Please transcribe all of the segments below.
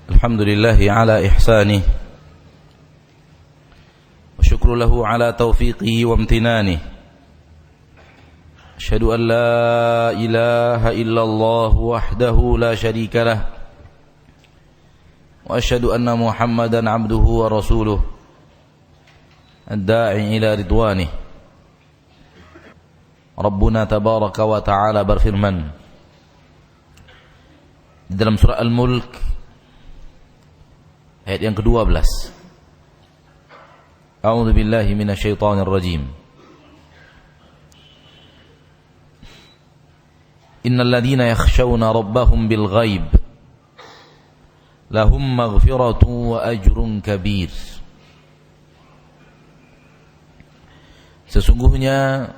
الحمد لله على إحسانه وشكر له على توفيقه وامتنانه أشهد أن لا إله إلا الله وحده لا شريك له وأشهد أن محمدا عبده ورسوله الداعي إلى رضوانه ربنا تبارك وتعالى berfirman di dalam surah Al-Mulk ayat yang ke-12. A'udzu billahi minasyaitonir rajim. Innal ladzina yakhshawna rabbahum bil ghaib lahum maghfiratun wa ajrun kabir. Sesungguhnya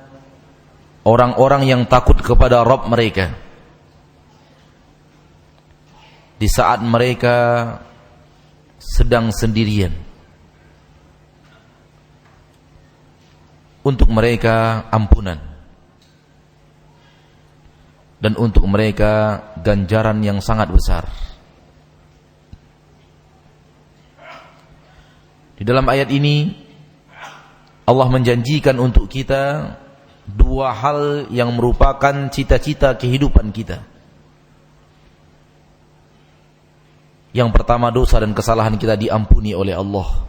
orang-orang yang takut kepada Rabb mereka di saat mereka sedang sendirian, untuk mereka ampunan dan untuk mereka ganjaran yang sangat besar. Di dalam ayat ini Allah menjanjikan untuk kita dua hal yang merupakan cita-cita kehidupan kita. Yang pertama, dosa dan kesalahan kita diampuni oleh Allah.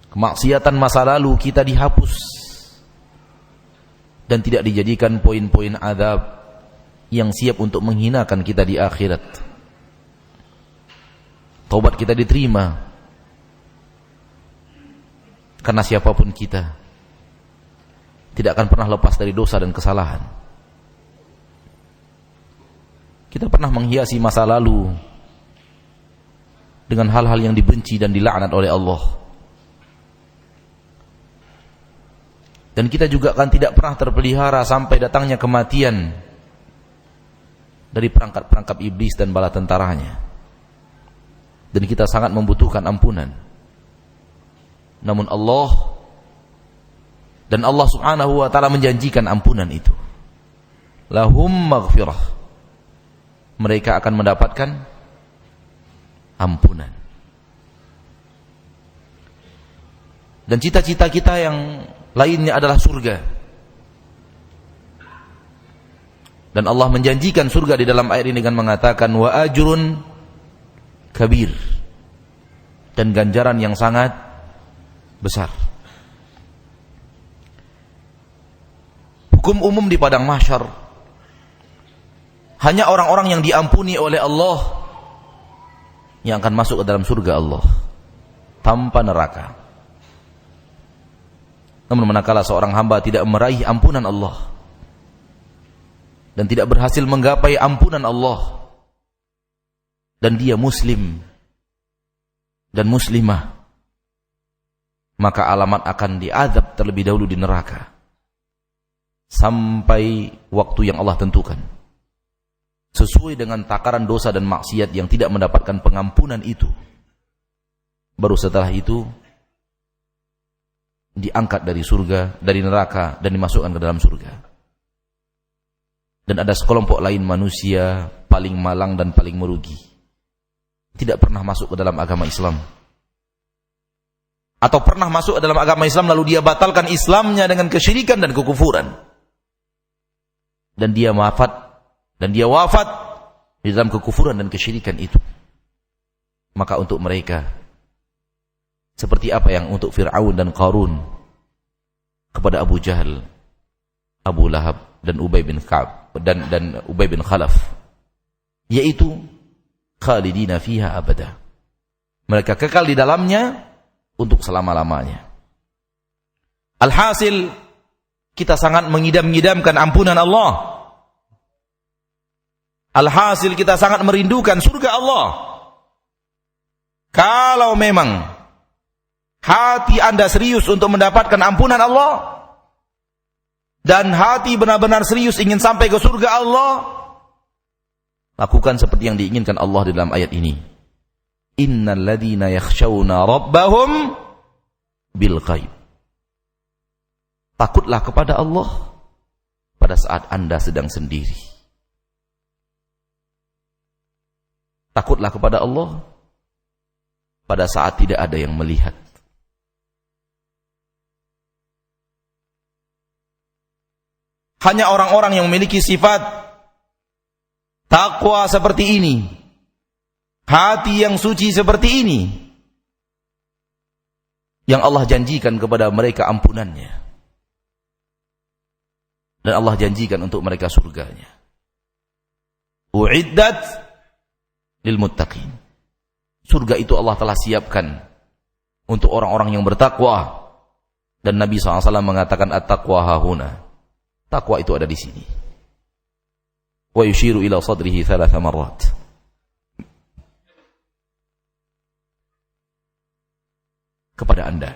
Kemaksiatan masa lalu kita dihapus dan tidak dijadikan poin-poin azab yang siap untuk menghinakan kita di akhirat. Taubat kita diterima karena siapapun kita tidak akan pernah lepas dari dosa dan kesalahan. Kita pernah menghiasi masa lalu dengan hal-hal yang dibenci dan dilaknat oleh Allah. Dan kita juga akan tidak pernah terpelihara sampai datangnya kematian dari perangkap-perangkap iblis dan bala tentaranya. Dan kita sangat membutuhkan ampunan. Namun Allah Subhanahu wa ta'ala menjanjikan ampunan itu. Lahum maghfirah. Mereka akan mendapatkan ampunan. Dan cita-cita kita yang lainnya adalah surga. Dan Allah menjanjikan surga di dalam ayat ini dengan mengatakan wa ajrun kabir, dan ganjaran yang sangat besar. Hukum umum di padang mahsyar, hanya orang-orang yang diampuni oleh Allah yang akan masuk ke dalam surga Allah tanpa neraka. Namun manakala seorang hamba tidak meraih ampunan Allah dan tidak berhasil menggapai ampunan Allah, dan dia muslim dan muslimah, maka alamat akan diazab terlebih dahulu di neraka sampai waktu yang Allah tentukan, sesuai dengan takaran dosa dan maksiat yang tidak mendapatkan pengampunan itu. Baru setelah itu diangkat dari surga, dari neraka, dan dimasukkan ke dalam surga. Dan ada sekelompok lain manusia paling malang dan paling merugi, tidak pernah masuk ke dalam agama Islam, atau pernah masuk ke dalam agama Islam lalu dia batalkan Islamnya dengan kesyirikan dan kekufuran, dan dia wafat di dalam kekufuran dan kesyirikan itu. Maka untuk mereka seperti apa yang untuk Fir'aun dan Qarun kepada Abu Jahal, Abu Lahab dan Ubay bin Ka'ab dan Ubay bin Khalaf, yaitu khalidina fiha abada. Mereka kekal di dalamnya untuk selama-lamanya. Alhasil, kita sangat mengidam-ngidamkan ampunan Allah. Alhasil, kita sangat merindukan surga Allah. Kalau memang hati Anda serius untuk mendapatkan ampunan Allah, dan hati benar-benar serius ingin sampai ke surga Allah, lakukan seperti yang diinginkan Allah di dalam ayat ini. Innal ladzina yakhshawna rabbahum bil ghaib. Takutlah kepada Allah pada saat Anda sedang sendiri. Takutlah kepada Allah pada saat tidak ada yang melihat. Hanya orang-orang yang memiliki sifat takwa seperti ini, hati yang suci seperti ini, yang Allah janjikan kepada mereka ampunannya. Dan Allah janjikan untuk mereka surganya. Uiddat lil muttaqin. Surga itu Allah telah siapkan untuk orang-orang yang bertakwa. Dan Nabi SAW mengatakan at-taqwa hahuna. Takwa itu ada di sini. Wa yushiru ila sadrihi 3 marrat. Kepada Anda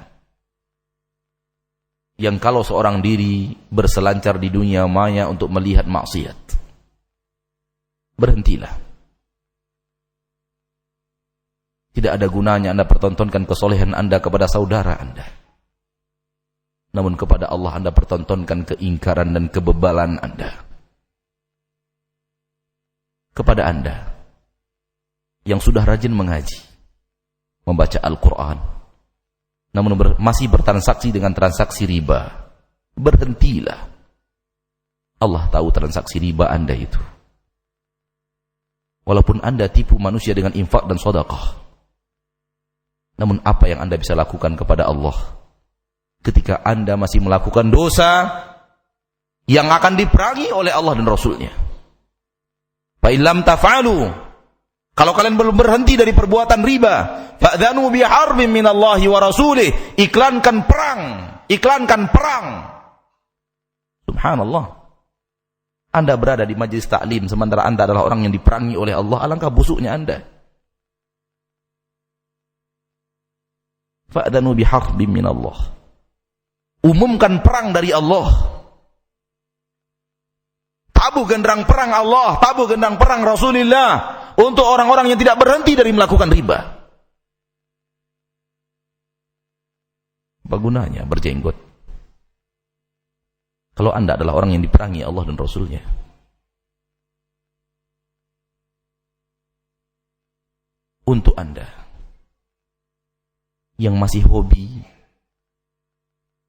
yang kalau seorang diri berselancar di dunia maya untuk melihat maksiat, berhentilah. Tidak ada gunanya Anda pertontonkan kesolehan Anda kepada saudara Anda. Namun kepada Allah Anda pertontonkan keingkaran dan kebebalan Anda. Kepada Anda yang sudah rajin mengaji, membaca Al-Quran, namun masih bertransaksi dengan transaksi riba, berhentilah. Allah tahu transaksi riba Anda itu. Walaupun Anda tipu manusia dengan infak dan sedekah, namun apa yang Anda bisa lakukan kepada Allah ketika Anda masih melakukan dosa yang akan diperangi oleh Allah dan Rasulnya? Fa illam taf'alu, kalau kalian belum berhenti dari perbuatan riba, fa'dhanu biharbin minallahi wa rasulih, iklankan perang. Subhanallah. Anda berada di majlis taklim sementara Anda adalah orang yang diperangi oleh Allah. Alangkah busuknya Anda. Fa'dhanu biharbin minallah. Umumkan perang dari Allah. Tabuh gendang perang Allah, tabuh gendang perang Rasulullah untuk orang-orang yang tidak berhenti dari melakukan riba. Apa gunanya berjenggot kalau Anda adalah orang yang diperangi Allah dan Rasulnya? Untuk Anda yang masih hobi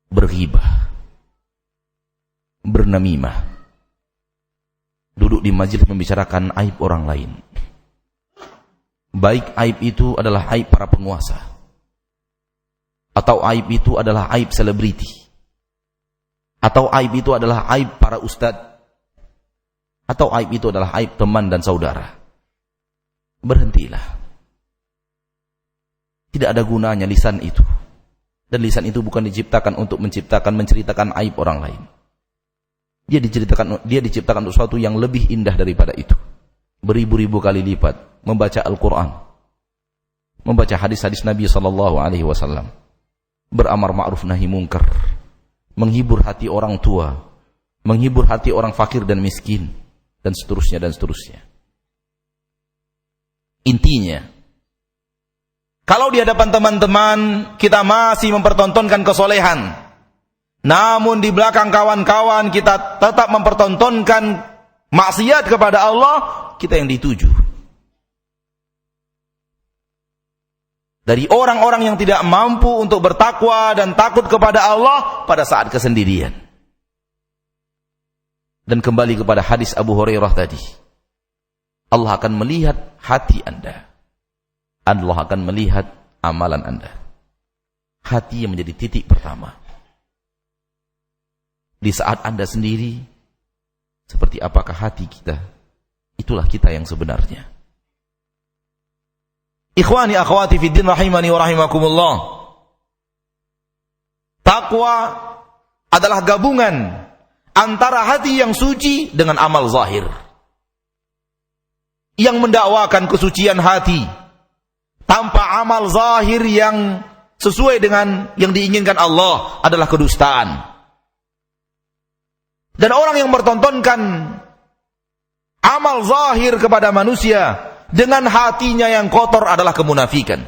berghibah, bernamimah, duduk di majelis membicarakan aib orang lain, baik aib itu adalah aib para penguasa, atau aib itu adalah aib selebriti, atau aib itu adalah aib para ustadz, atau aib itu adalah aib teman dan saudara, berhentilah. Tidak ada gunanya lisan itu. Dan lisan itu bukan diciptakan untuk menceritakan aib orang lain. Dia diciptakan untuk sesuatu yang lebih indah daripada itu. Beribu-ribu kali lipat membaca Al-Quran, membaca hadis-hadis Nabi SAW, beramar ma'ruf nahi munkar, menghibur hati orang tua, menghibur hati orang fakir dan miskin, dan seterusnya dan seterusnya. Intinya, kalau di hadapan teman-teman kita masih mempertontonkan kesolehan, namun di belakang kawan-kawan kita tetap mempertontonkan maksiat kepada Allah, kita yang dituju. Dari orang-orang yang tidak mampu untuk bertakwa dan takut kepada Allah pada saat kesendirian. Dan kembali kepada hadis Abu Hurairah tadi, Allah akan melihat hati Anda. Allah akan melihat amalan Anda. Hati yang menjadi titik pertama. Di saat Anda sendiri, seperti apakah hati kita? Itulah kita yang sebenarnya. Ikhwani akhwati fiddin rahimani wa rahimakumullah. Takwa adalah gabungan antara hati yang suci dengan amal zahir. Yang mendakwakan kesucian hati tanpa amal zahir yang sesuai dengan yang diinginkan Allah adalah kedustaan. Dan orang yang bertontonkan amal zahir kepada manusia dengan hatinya yang kotor adalah kemunafikan.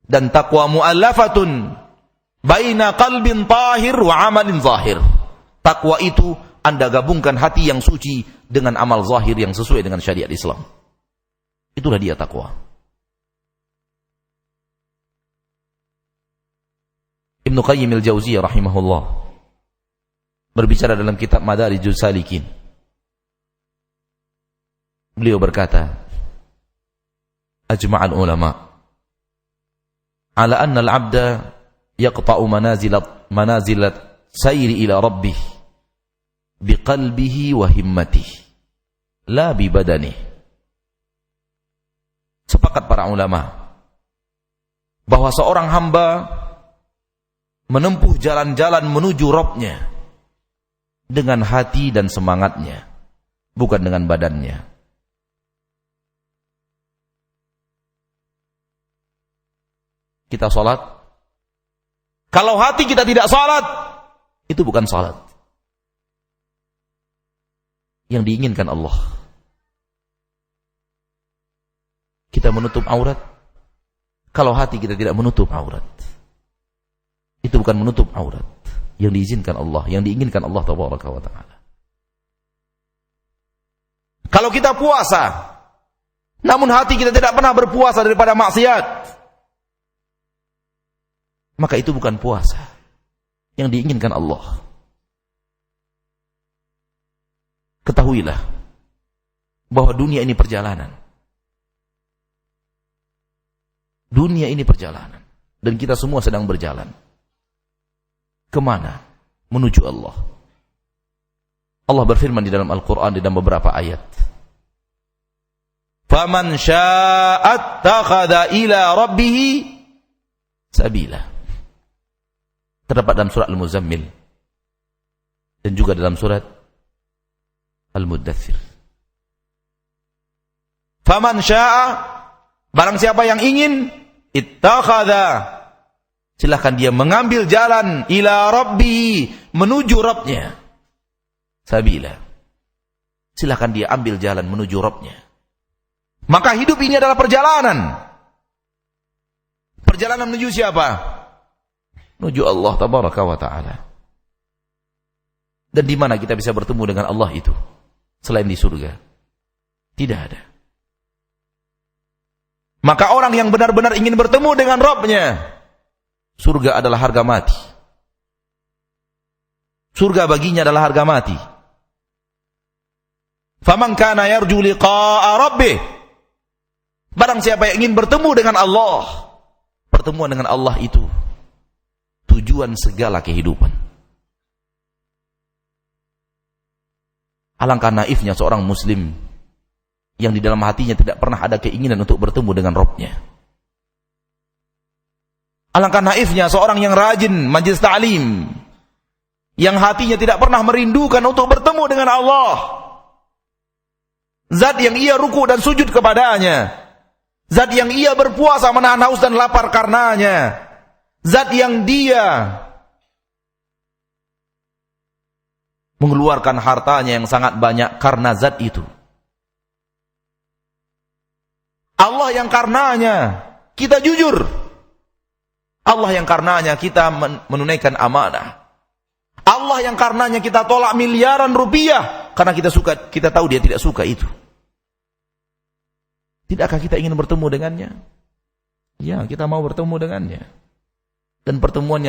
Dan taqwa mu'allafatun baina qalbin tahir wa amalin zahir. Takwa itu Anda gabungkan hati yang suci dengan amal zahir yang sesuai dengan syariat Islam. Itulah dia takwa. Ibnu Qayyim al-Jauziyah rahimahullah berbicara dalam kitab Madarijus Salikin. Beliau berkata, ajma'al ulama ala anna al-'abda yaqta'u manazilat sayri ila rabbih biqalbihi wa himmatihi la bi badanihi. Sepakat para ulama bahwa seorang hamba menempuh jalan-jalan menuju Rabb-Nya dengan hati dan semangatnya, bukan dengan badannya. Kita salat, kalau hati kita tidak salat, itu bukan salat yang diinginkan Allah. Kita menutup aurat, kalau hati kita tidak menutup aurat, itu bukan menutup aurat yang diizinkan Allah, yang diinginkan Allah tabaraka wa ta'ala. Kalau kita puasa, namun hati kita tidak pernah berpuasa daripada maksiat, maka itu bukan puasa yang diinginkan Allah. Ketahuilah bahwa dunia ini perjalanan. Dunia ini perjalanan. Dan kita semua sedang berjalan. Kemana? Menuju Allah. Allah berfirman di dalam Al-Quran, di dalam beberapa ayat. فَمَنْ شَاءَ اتَّخَذَ إِلَى رَبِّهِ سَبِيلًا. Terdapat dalam surat Al-Muzammil dan juga dalam surat Al-Muddathir. Faman syaa, barang siapa yang ingin, ittakhadha, silakan dia mengambil jalan ila rabbi, menuju Rabb-Nya. Sabila, silakan dia ambil jalan menuju Rabb-Nya. Maka hidup ini adalah perjalanan. Perjalanan menuju siapa? Menuju Allah tabaraka wa ta'ala. Dan di mana kita bisa bertemu dengan Allah itu selain di surga? Tidak ada. Maka orang yang benar-benar ingin bertemu dengan Rabb-Nya, surga adalah harga mati. Surga baginya adalah harga mati. Faman kana yarju liqa'a rabbih, barang siapa yang ingin bertemu dengan Allah, pertemuan dengan Allah itu tujuan segala kehidupan. Alangkah naifnya seorang muslim yang di dalam hatinya tidak pernah ada keinginan untuk bertemu dengan Rabb-Nya. Alangkah naifnya seorang yang rajin majelis ta'lim, yang hatinya tidak pernah merindukan untuk bertemu dengan Allah, zat yang ia ruku dan sujud kepadanya, zat yang ia berpuasa menahan haus dan lapar karenanya, zat yang dia mengeluarkan hartanya yang sangat banyak karena zat itu. Allah yang karenanya kita jujur. Allah yang karenanya kita menunaikan amanah. Allah yang karenanya kita tolak miliaran rupiah karena kita tahu dia tidak suka itu. Tidakkah kita ingin bertemu dengannya? Ya, kita mau bertemu dengannya. Dan pertemuan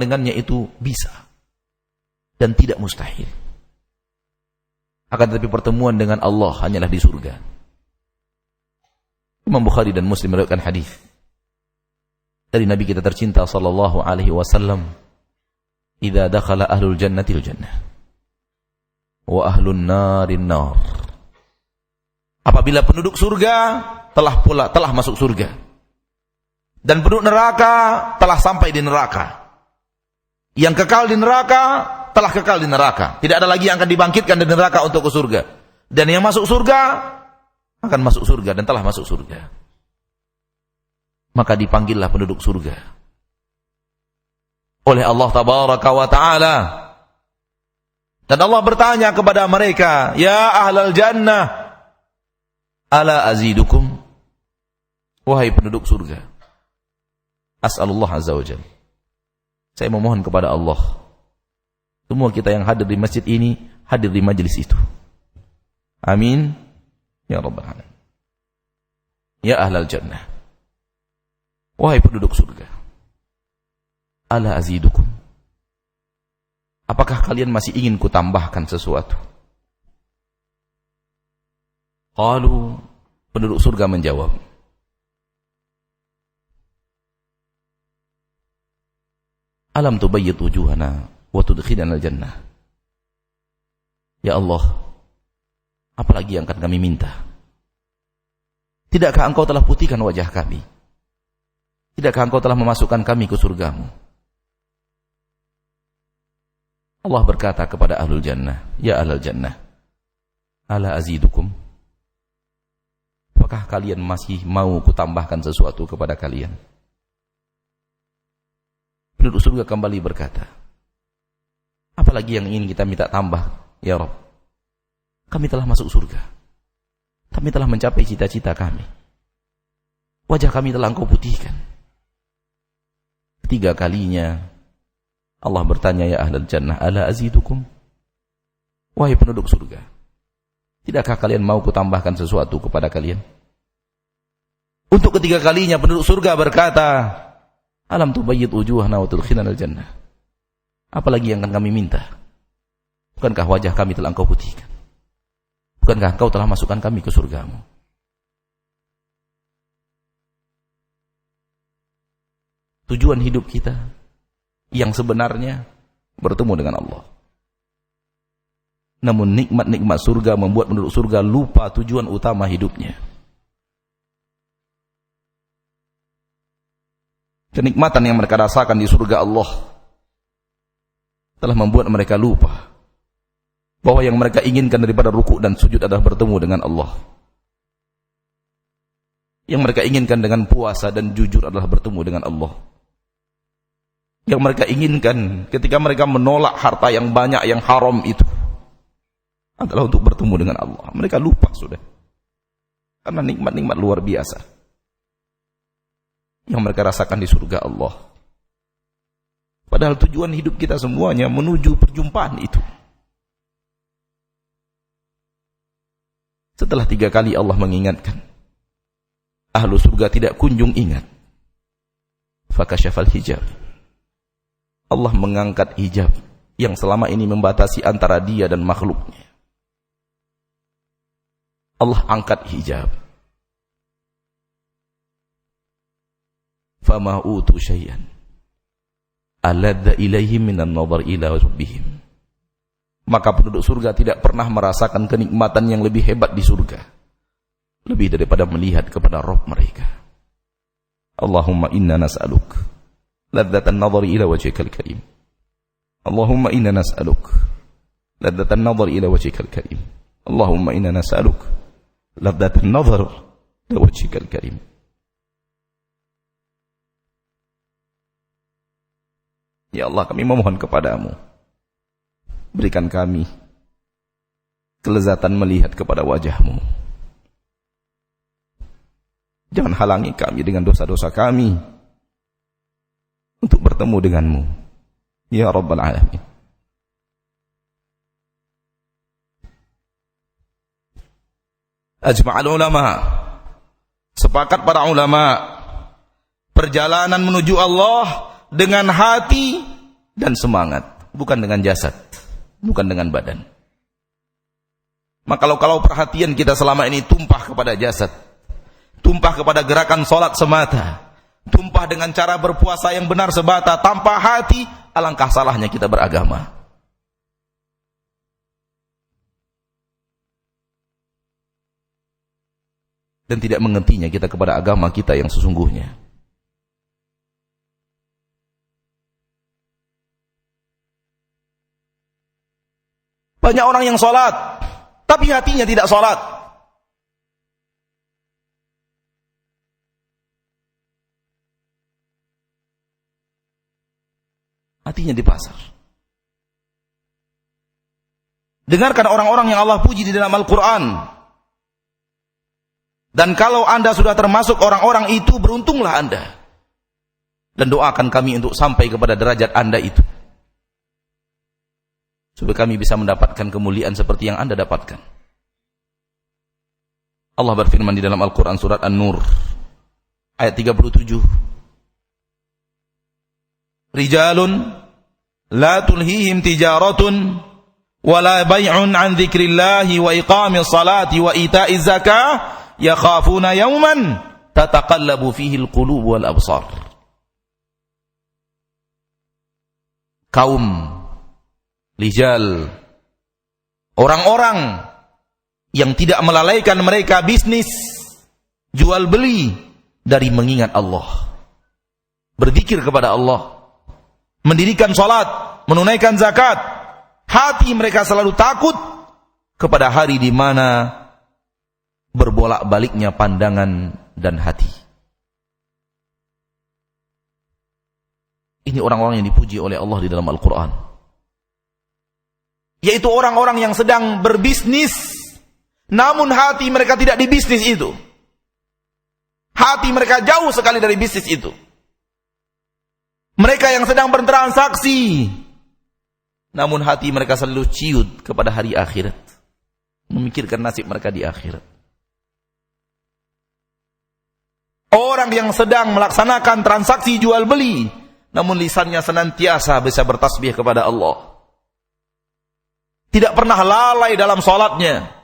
dengannya itu bisa dan tidak mustahil. Akan tetapi pertemuan dengan Allah hanyalah di surga. Imam Bukhari dan Muslim meriwayatkan hadis dari Nabi kita tercinta sallallahu alaihi wasallam, "Idza dakhala ahlul jannati al-jannah wa ahlun narin nar." Apabila penduduk surga telah masuk surga dan penduduk neraka telah sampai di neraka, yang kekal di neraka telah kekal di neraka, tidak ada lagi yang akan dibangkitkan dari neraka untuk ke surga, dan yang masuk surga akan masuk surga dan telah masuk surga. Maka dipanggillah penduduk surga oleh Allah tabaraka wa ta'ala, dan Allah bertanya kepada mereka, "Ya ahlal jannah, ala azidukum?" Wahai penduduk surga, as'alullah azza wa jalla, saya memohon kepada Allah, semua kita yang hadir di masjid ini hadir di majlis itu. Amin ya rabbal alamin. ya ahlal jannah, wahai penduduk surga, ala azidukum, apakah kalian masih ingin kutambahkan sesuatu? Qalu, penduduk surga menjawab, alam tubayyit wujuhana wa tudkhilana al-jannah. Ya Allah, apalagi yang akan kami minta? Tidakkah engkau telah putihkan wajah kami? Tidakkah engkau telah memasukkan kami ke surgamu? Allah berkata kepada ahlul jannah, ya ahlul jannah, ala azidukum, apakah kalian masih mau kutambahkan sesuatu kepada kalian? Penduduk surga kembali berkata, apalagi yang ingin kita minta tambah, ya Rabb? Kami telah masuk surga. Kami telah mencapai cita-cita kami. Wajah kami telah engkau putihkan. Ketiga kalinya Allah bertanya, ya ahlal jannah, ala azidukum, wahai penduduk surga, tidakkah kalian mau kutambahkan sesuatu kepada kalian? Untuk ketiga kalinya penduduk surga berkata, alam tubayyid wujuhana wa tudkhilana al-jannah. Apalagi yang akan kami minta? Bukankah wajah kami telah engkau putihkan? Bukankah engkau telah masukkan kami ke surgamu? Tujuan hidup kita yang sebenarnya bertemu dengan Allah. Namun nikmat-nikmat surga membuat penduduk surga lupa tujuan utama hidupnya. Kenikmatan yang mereka rasakan di surga Allah telah membuat mereka lupa bahwa yang mereka inginkan daripada rukuk dan sujud adalah bertemu dengan Allah. Yang mereka inginkan dengan puasa dan jujur adalah bertemu dengan Allah. Yang mereka inginkan ketika mereka menolak harta yang banyak yang haram itu adalah untuk bertemu dengan Allah. Mereka lupa sudah. Karena nikmat-nikmat luar biasa yang mereka rasakan di surga Allah. Padahal tujuan hidup kita semuanya menuju perjumpaan itu. Setelah 3 kali Allah mengingatkan, ahlu surga tidak kunjung ingat. Fakashafal hijab. Allah mengangkat hijab yang selama ini membatasi antara dia dan makhluknya. Allah angkat hijab. Fama utu syai'an aladda ilaihim minan nadhar ila rabbihim. Maka penduduk surga tidak pernah merasakan kenikmatan yang lebih hebat di surga, lebih daripada melihat kepada Rabb mereka. Allahumma inna nas'aluk ladzatan nadhar ila wajhikal karim. Allahumma inna nas'aluk ladzatan nadhar ila wajhikal karim. Allahumma inna nas'aluk ladzatan nadhar ila wajhikal karim. Ya Allah, kami memohon kepadamu, berikan kami kelezatan melihat kepada wajahmu. Jangan halangi kami dengan dosa-dosa kami untuk bertemu denganmu, ya Rabbal Alamin. Ajma'al ulama, sepakat para ulama, perjalanan menuju Allah dengan hati dan semangat, bukan dengan jasad, bukan dengan badan. Maka kalau perhatian kita selama ini tumpah kepada jasad, tumpah kepada gerakan sholat semata, tumpah dengan cara berpuasa yang benar semata, tanpa hati, alangkah salahnya kita beragama. Dan tidak mengertinya kita kepada agama kita yang sesungguhnya. Banyak orang yang sholat, tapi hatinya tidak sholat. Hatinya di pasar. Dengarkan orang-orang yang Allah puji di dalam Al-Quran. Dan kalau anda sudah termasuk orang-orang itu, beruntunglah anda. Dan doakan kami untuk sampai kepada derajat anda itu, supaya kami bisa mendapatkan kemuliaan seperti yang anda dapatkan. Allah berfirman di dalam Al-Quran surat An-Nur ayat 37. Rijalun la tulhihim tijaratun wala bay'un an dzikrillahi wa iqamis salati wa ita'iz zakah yakhafuna yawman tataqallabu fihi al-qulub wal absar. Kaum rijal, orang-orang yang tidak melalaikan mereka bisnis jual beli dari mengingat Allah, berzikir kepada Allah, mendirikan salat, menunaikan zakat. Hati mereka selalu takut kepada hari di mana berbolak-baliknya pandangan dan hati. Ini orang-orang yang dipuji oleh Allah di dalam Al-Quran, yaitu orang-orang yang sedang berbisnis, namun hati mereka tidak di bisnis itu. Hati mereka jauh sekali dari bisnis itu. Mereka yang sedang bertransaksi, namun hati mereka selalu ciut kepada hari akhirat, memikirkan nasib mereka di akhirat. Orang yang sedang melaksanakan transaksi jual beli, namun lisannya senantiasa bisa bertasbih kepada Allah, tidak pernah lalai dalam salatnya,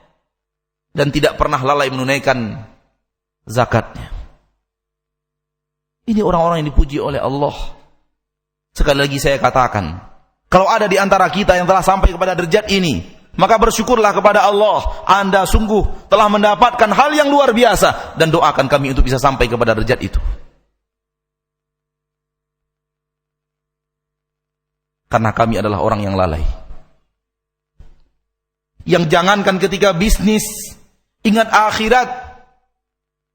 dan tidak pernah lalai menunaikan zakatnya. Ini orang-orang yang dipuji oleh Allah. Sekali lagi saya katakan, kalau ada di antara kita yang telah sampai kepada derajat ini, maka bersyukurlah kepada Allah. Anda sungguh telah mendapatkan hal yang luar biasa, dan doakan kami untuk bisa sampai kepada derajat itu. Karena kami adalah orang yang lalai, yang jangankan ketika bisnis ingat akhirat.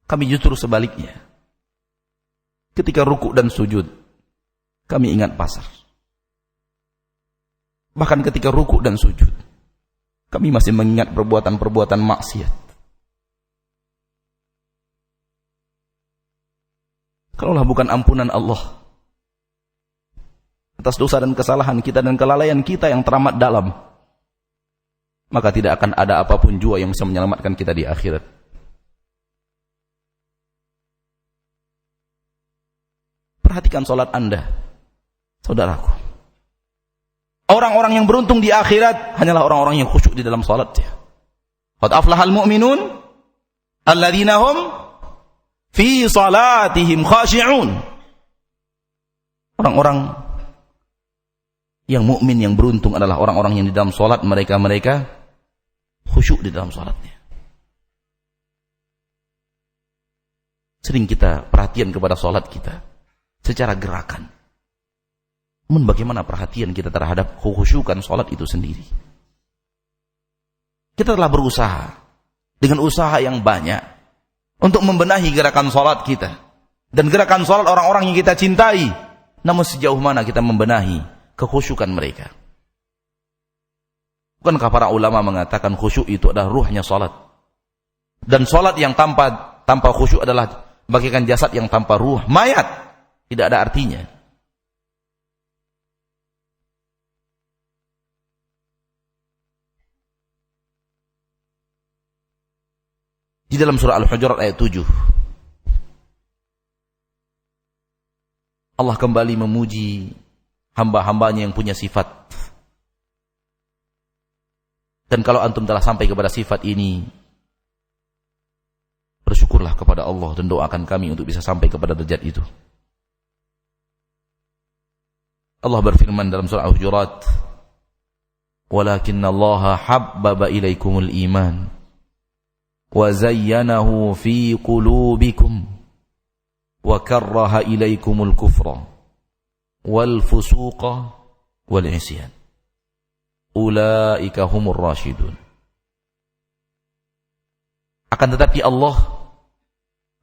Kami justru sebaliknya, ketika ruku dan sujud kami ingat pasar. Bahkan ketika ruku dan sujud kami masih mengingat perbuatan-perbuatan maksiat. Kalaulah bukan ampunan Allah atas dosa dan kesalahan kita dan kelalaian kita yang teramat dalam, maka tidak akan ada apapun jua yang bisa menyelamatkan kita di akhirat. Perhatikan salat Anda, saudaraku. Orang-orang yang beruntung di akhirat hanyalah orang-orang yang khusyuk di dalam salatnya. Qad aflahal mu'minun alladzina hum fi salatihim khashi'un. Orang-orang yang mukmin yang beruntung adalah orang-orang yang di dalam salat mereka khusyuk di dalam salatnya. Sering kita perhatian kepada salat kita secara gerakan. Namun bagaimana perhatian kita terhadap kekhusyukan salat itu sendiri? Kita telah berusaha dengan usaha yang banyak untuk membenahi gerakan salat kita dan gerakan salat orang-orang yang kita cintai. Namun sejauh mana kita membenahi kekhusyukan mereka? Bukankah para ulama mengatakan khusyuk itu adalah ruhnya salat? Dan salat yang tanpa khusyuk adalah bagaikan jasad yang tanpa ruh, mayat, tidak ada artinya. Di dalam surah Al-Hujurat ayat 7, Allah kembali memuji hamba-hambanya yang punya sifat. Dan kalau antum telah sampai kepada sifat ini, bersyukurlah kepada Allah dan doakan kami untuk bisa sampai kepada derajat itu. Allah berfirman dalam surah Al-Hujurat, "Walakinnallaha habbaba ilaikumul iman وَزَيَّنَهُ فِي قُلُوبِكُمْ وَكَرَّهَ إِلَيْكُمُ الْكُفْرَ وَالْفُسُوقَ وَالْعِصْيَانَ أُولَئِكَ هُمُ الرَّاشِدُونَ." Akan tetapi Allah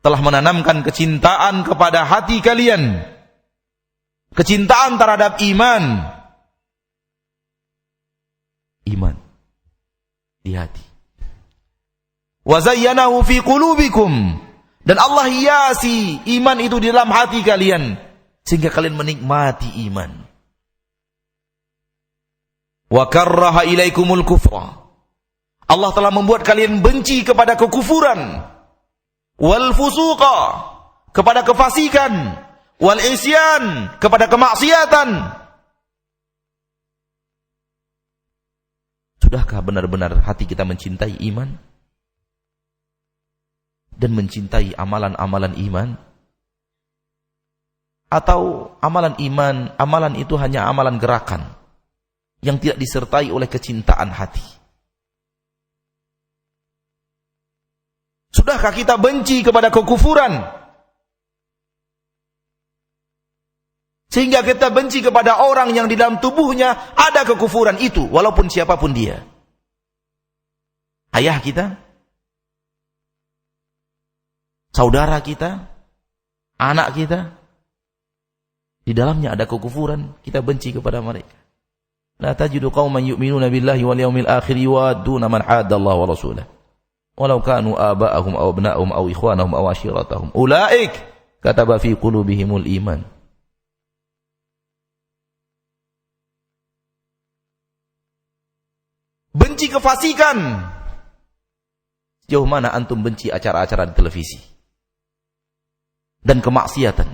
telah menanamkan kecintaan kepada hati kalian, kecintaan terhadap iman di hati. وَزَيَّنَهُ فِي قُلُوبِكُمْ, dan Allah hiasi iman itu di dalam hati kalian sehingga kalian menikmati iman. وَكَرَّهَ إِلَيْكُمُ الْكُفْرَ, Allah telah membuat kalian benci kepada kekufuran, wal fusuqa, kepada kefasikan, wal isyan, kepada kemaksiatan. Sudahkah benar-benar hati kita mencintai iman dan mencintai amalan-amalan iman? Atau amalan iman, amalan itu hanya amalan gerakan yang tidak disertai oleh kecintaan hati? Sudahkah kita benci kepada kekufuran sehingga kita benci kepada orang yang di dalam tubuhnya ada kekufuran itu, walaupun siapapun dia? Ayah kita, saudara kita, anak kita, di dalamnya ada kekufuran, kita benci kepada mereka. La tajidu qauman yu'minuna billahi wal yawmil akhir yuwadduna man hadda Allah wa rasulahu walau kanu aba'ahum aw abna'ahum aw ikhwanahum aw ashiratahum ulaik kataba fi qulubihimul iman. Benci kefasikan. Sejauh mana antum benci acara-acara di televisi dan kemaksiatan?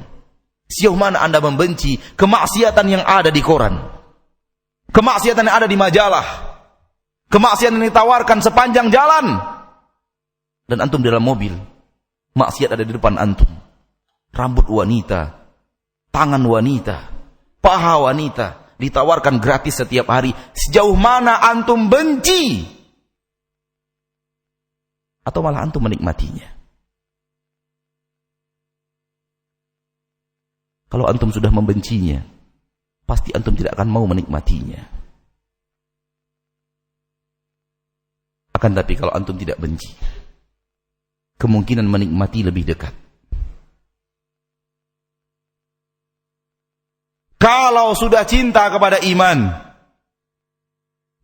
Sejauh mana Anda membenci kemaksiatan yang ada di koran, kemaksiatan yang ada di majalah, kemaksiatan yang ditawarkan sepanjang jalan, dan antum di dalam mobil, maksiat ada di depan antum, rambut wanita, tangan wanita, paha wanita, ditawarkan gratis setiap hari. Sejauh mana antum benci? Atau malah antum menikmatinya? Kalau antum sudah membencinya, pasti antum tidak akan mau menikmatinya. Akan tapi kalau antum tidak benci, kemungkinan menikmati lebih dekat. Kalau sudah cinta kepada iman,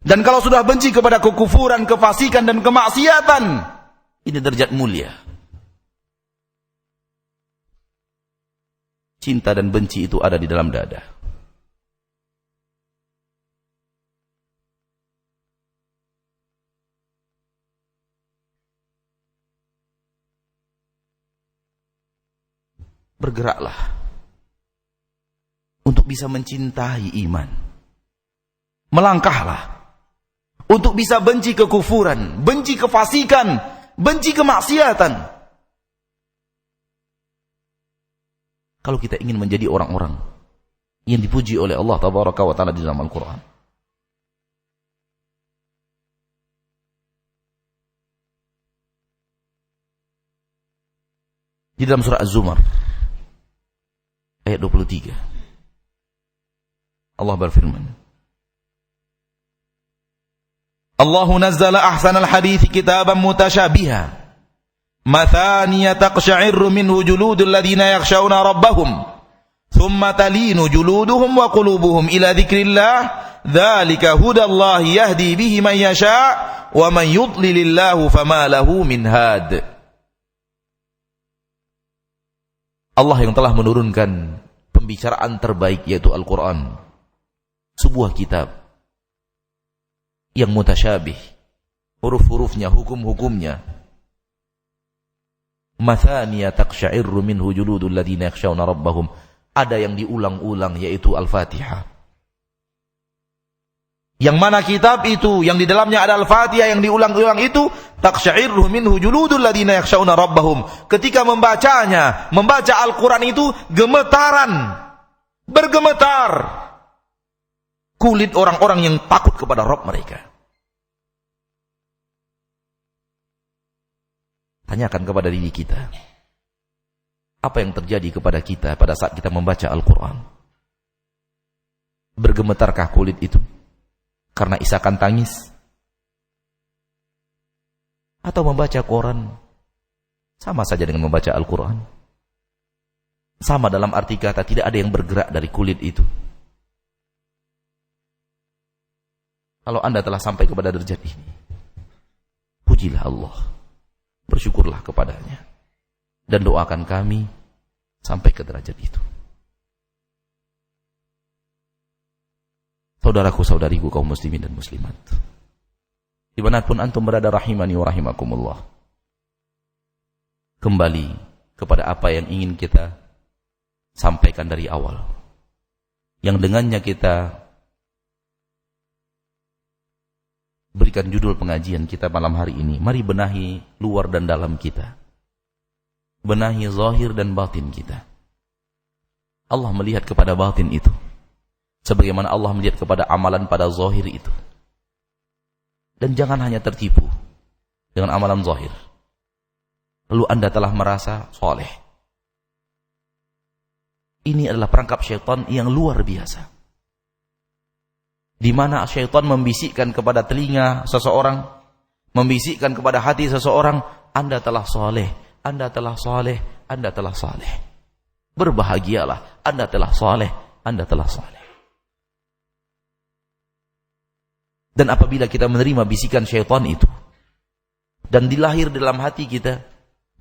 dan kalau sudah benci kepada kekufuran, kefasikan, dan kemaksiatan, ini derajat mulia. Cinta dan benci itu ada di dalam dada. Bergeraklah untuk bisa mencintai iman. Melangkahlah untuk bisa benci kekufuran, benci kefasikan, benci kemaksiatan. Kalau kita ingin menjadi orang-orang yang dipuji oleh Allah Tabaraka wa Ta'ala di dalam Al-Quran. Di dalam surah Az-Zumar ayat 23 Allah berfirman, Allahu nazzala ahsanal hadithi kitaban mutasyabiha mathaniya taqsha'irru minhu juludul ladhina yakhshawna rabbahum thumma talinu juluduhum wa qulubuhum ila dhikrillah dhalika hudallahi yahdi bihi man yasha' wa man yudlilillahu fama lahu min had. Allah yang telah menurunkan pembicaraan terbaik, yaitu Al-Quran, sebuah kitab yang mutasyabih, huruf-hurufnya, hukum-hukumnya, mathaniya taqsha'irru minhu juludul ladhina yakhshawna rabbahum, ada yang diulang-ulang, yaitu Al-Fatihah. Yang mana kitab itu yang di dalamnya ada Al-Fatihah yang diulang-ulang itu, taqsha'irru minhu juludul ladhina yakhshawna rabbahum. Ketika membacanya, membaca Al-Quran itu gemetaran, bergemetar kulit orang-orang yang takut kepada Rabb mereka. Tanyakan kepada diri kita, apa yang terjadi kepada kita pada saat kita membaca Al-Quran? Bergemetarkah kulit itu karena isakan tangis? Atau membaca Quran sama saja dengan membaca Al-Quran? Sama dalam arti kata, tidak ada yang bergerak dari kulit itu. Kalau Anda telah sampai kepada derajat ini, pujilah Allah, bersyukurlah kepadanya, dan doakan kami sampai ke derajat itu. Saudaraku, saudariku, kaum muslimin dan muslimat Dimanapun antum berada, rahimani wa rahimakumullah. Kembali kepada apa yang ingin kita sampaikan dari awal, yang dengannya kita berikan judul pengajian kita malam hari ini. Mari benahi luar dan dalam kita, benahi zahir dan batin kita. Allah melihat kepada batin itu sebagaimana Allah melihat kepada amalan pada zahir itu. Dan jangan hanya tertipu dengan amalan zahir lalu Anda telah merasa soleh. Ini adalah perangkap syaitan yang luar biasa, di mana syaitan membisikkan kepada telinga seseorang, membisikkan kepada hati seseorang, Anda telah soleh, Anda telah soleh, Anda telah soleh. Berbahagialah, Anda telah soleh, Anda telah soleh. Dan apabila kita menerima bisikan syaitan itu, dan dilahir dalam hati kita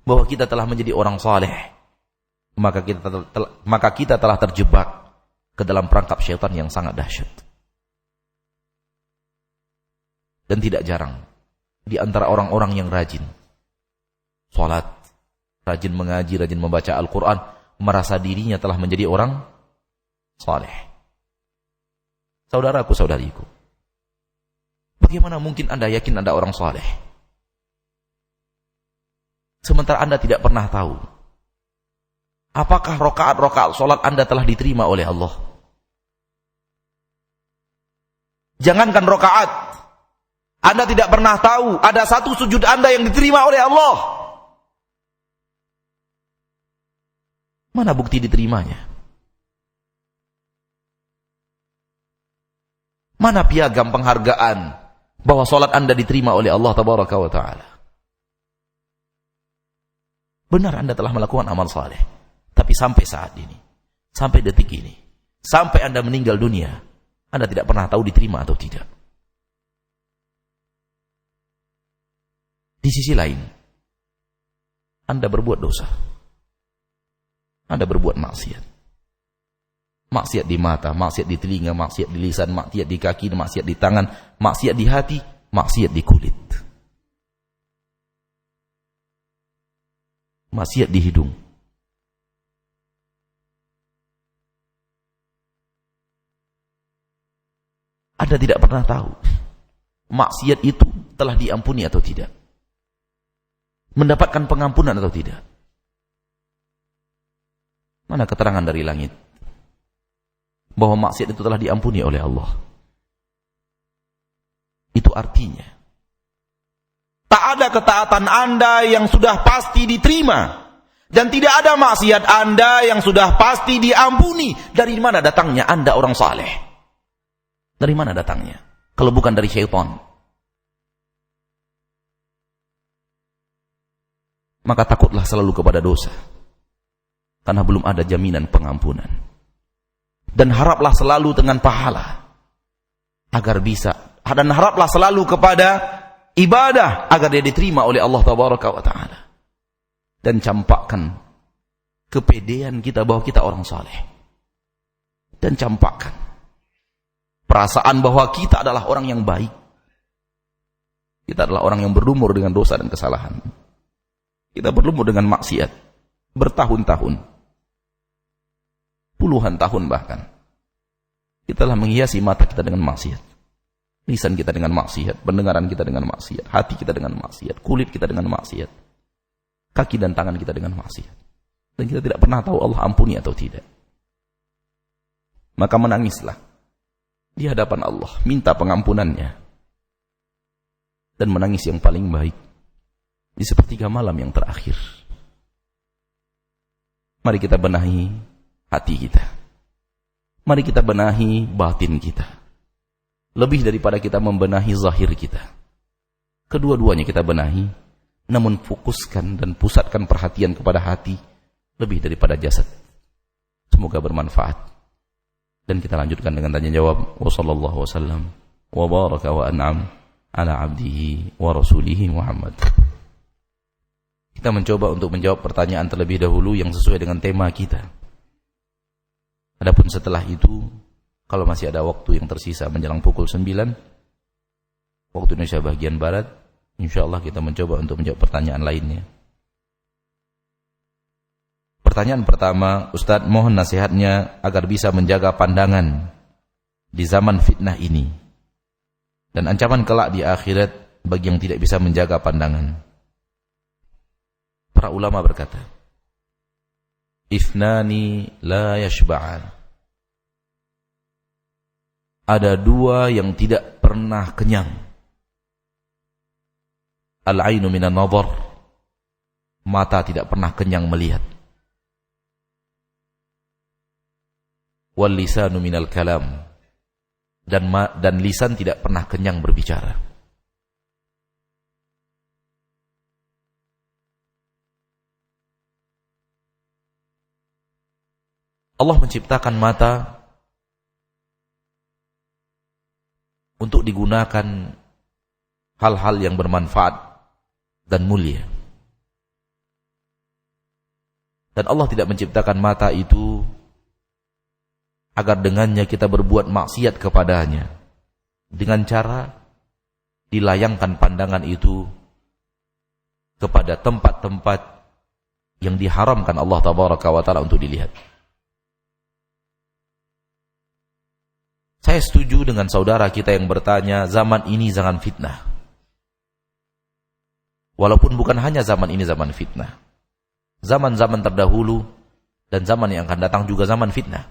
bahwa kita telah menjadi orang saleh, maka kita telah terjebak ke dalam perangkap syaitan yang sangat dahsyat. Dan tidak jarang di antara orang-orang yang rajin salat, rajin mengaji, rajin membaca Al-Quran, merasa dirinya telah menjadi orang saleh. Saudaraku, saudariku, bagaimana mungkin Anda yakin Anda orang saleh sementara Anda tidak pernah tahu apakah rakaat-rakaat salat Anda telah diterima oleh Allah? Jangankan rakaat, Anda tidak pernah tahu ada satu sujud Anda yang diterima oleh Allah. Mana bukti diterimanya? Mana piagam penghargaan bahwa salat Anda diterima oleh Allah tabaraka wa ta'ala? Benar Anda telah melakukan amal saleh, tapi sampai saat ini, sampai detik ini, sampai Anda meninggal dunia, Anda tidak pernah tahu diterima atau tidak. Di sisi lain, Anda berbuat dosa, Anda berbuat maksiat. Maksiat di mata, maksiat di telinga, maksiat di lisan, maksiat di kaki, maksiat di tangan, maksiat di hati, maksiat di kulit, maksiat di hidung. Anda tidak pernah tahu maksiat itu telah diampuni atau tidak, mendapatkan pengampunan atau tidak. Mana keterangan dari langit bahwa maksiat itu telah diampuni oleh Allah? Itu artinya tak ada ketaatan Anda yang sudah pasti diterima, dan tidak ada maksiat Anda yang sudah pasti diampuni. Dari mana datangnya Anda orang saleh? Dari mana datangnya? Kalau bukan dari syaitan. Maka takutlah selalu kepada dosa, karena belum ada jaminan pengampunan. Dan haraplah selalu dengan pahala agar bisa, dan haraplah selalu kepada ibadah agar dia diterima oleh Allah tabaraka wa ta'ala. Dan campakkan kepedean kita bahwa kita orang saleh, dan campakkan perasaan bahwa kita adalah orang yang baik. Kita adalah orang yang berlumur dengan dosa dan kesalahan. Kita berlumur dengan maksiat bertahun-tahun, puluhan tahun bahkan. Kita telah menghiasi mata kita dengan maksiat, lisan kita dengan maksiat, pendengaran kita dengan maksiat, hati kita dengan maksiat, kulit kita dengan maksiat, kaki dan tangan kita dengan maksiat. Dan kita tidak pernah tahu Allah ampuni atau tidak. Maka menangislah di hadapan Allah, minta pengampunannya, dan menangis yang paling baik di sepertiga malam yang terakhir. Mari kita benahi hati kita, mari kita benahi batin kita, lebih daripada kita membenahi zahir kita. Kedua-duanya kita benahi, namun fokuskan dan pusatkan perhatian kepada hati lebih daripada jasad. Semoga bermanfaat. Dan kita lanjutkan dengan tanya jawab. Wa sallallahu wasallam wa baraka wa an'am ala abdihi wa rasulihi Muhammad. Kita mencoba untuk menjawab pertanyaan terlebih dahulu yang sesuai dengan tema kita. Adapun setelah itu, kalau masih ada waktu yang tersisa menjelang pukul 9, waktu Indonesia bagian barat. Insyaallah kita mencoba untuk menjawab pertanyaan lainnya. Pertanyaan pertama, Ustadz, mohon nasihatnya agar bisa menjaga pandangan di zaman fitnah ini dan ancaman kelak di akhirat bagi yang tidak bisa menjaga pandangan. Para ulama berkata, Ithnani la yashba'an. Ada dua yang tidak pernah kenyang. Al-ainu minan nadhar. Mata tidak pernah kenyang melihat. Wal lisanu minal kalam. Dan lisan tidak pernah kenyang berbicara. Allah menciptakan mata untuk digunakan hal-hal yang bermanfaat dan mulia. Dan Allah tidak menciptakan mata itu agar dengannya kita berbuat maksiat kepadanya, dengan cara dilayangkan pandangan itu kepada tempat-tempat yang diharamkan Allah Tabaraka wa Ta'ala untuk dilihat. Saya setuju dengan saudara kita yang bertanya, zaman ini zaman fitnah. Walaupun bukan hanya zaman ini zaman fitnah. Zaman-zaman terdahulu dan zaman yang akan datang juga zaman fitnah.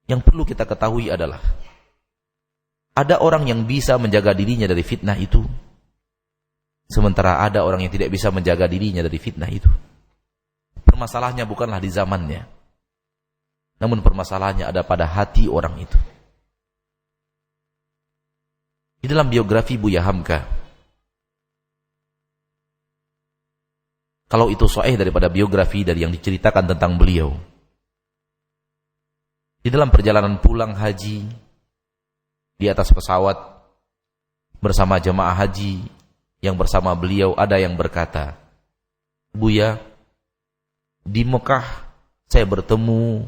Yang perlu kita ketahui adalah, ada orang yang bisa menjaga dirinya dari fitnah itu, sementara ada orang yang tidak bisa menjaga dirinya dari fitnah itu. Permasalahannya bukanlah di zamannya, namun permasalahannya ada pada hati orang itu. Di dalam biografi Buya Hamka, kalau itu sahih daripada biografi dari yang diceritakan tentang beliau, di dalam perjalanan pulang haji di atas pesawat bersama jemaah haji yang bersama beliau, ada yang berkata, Buya, di Mekah saya bertemu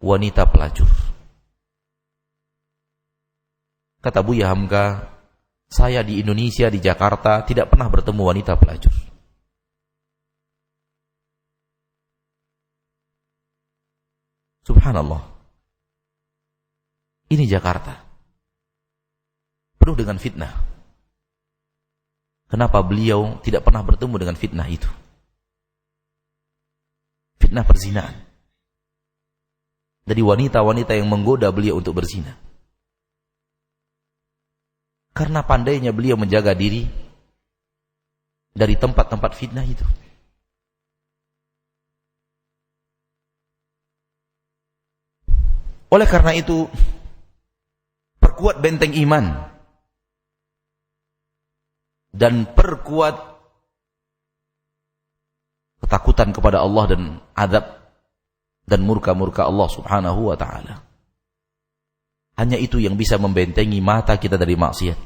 wanita pelacur. Kata Buya Hamka, saya di Indonesia, di Jakarta tidak pernah bertemu wanita pelacur. Subhanallah. Ini Jakarta, penuh dengan fitnah. Kenapa beliau tidak pernah bertemu dengan fitnah itu? Fitnah perzinahan. Dari wanita-wanita yang menggoda beliau untuk berzina. Karena pandainya beliau menjaga diri dari tempat-tempat fitnah itu. Oleh karena itu, perkuat benteng iman dan perkuat ketakutan kepada Allah dan azab dan murka-murka Allah Subhanahu wa ta'ala. Hanya itu yang bisa membentengi mata kita dari maksiat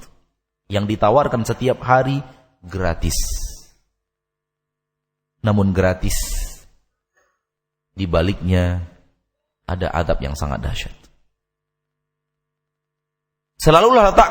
yang ditawarkan setiap hari gratis. Namun gratis, di baliknya ada azab yang sangat dahsyat. Selalulah letak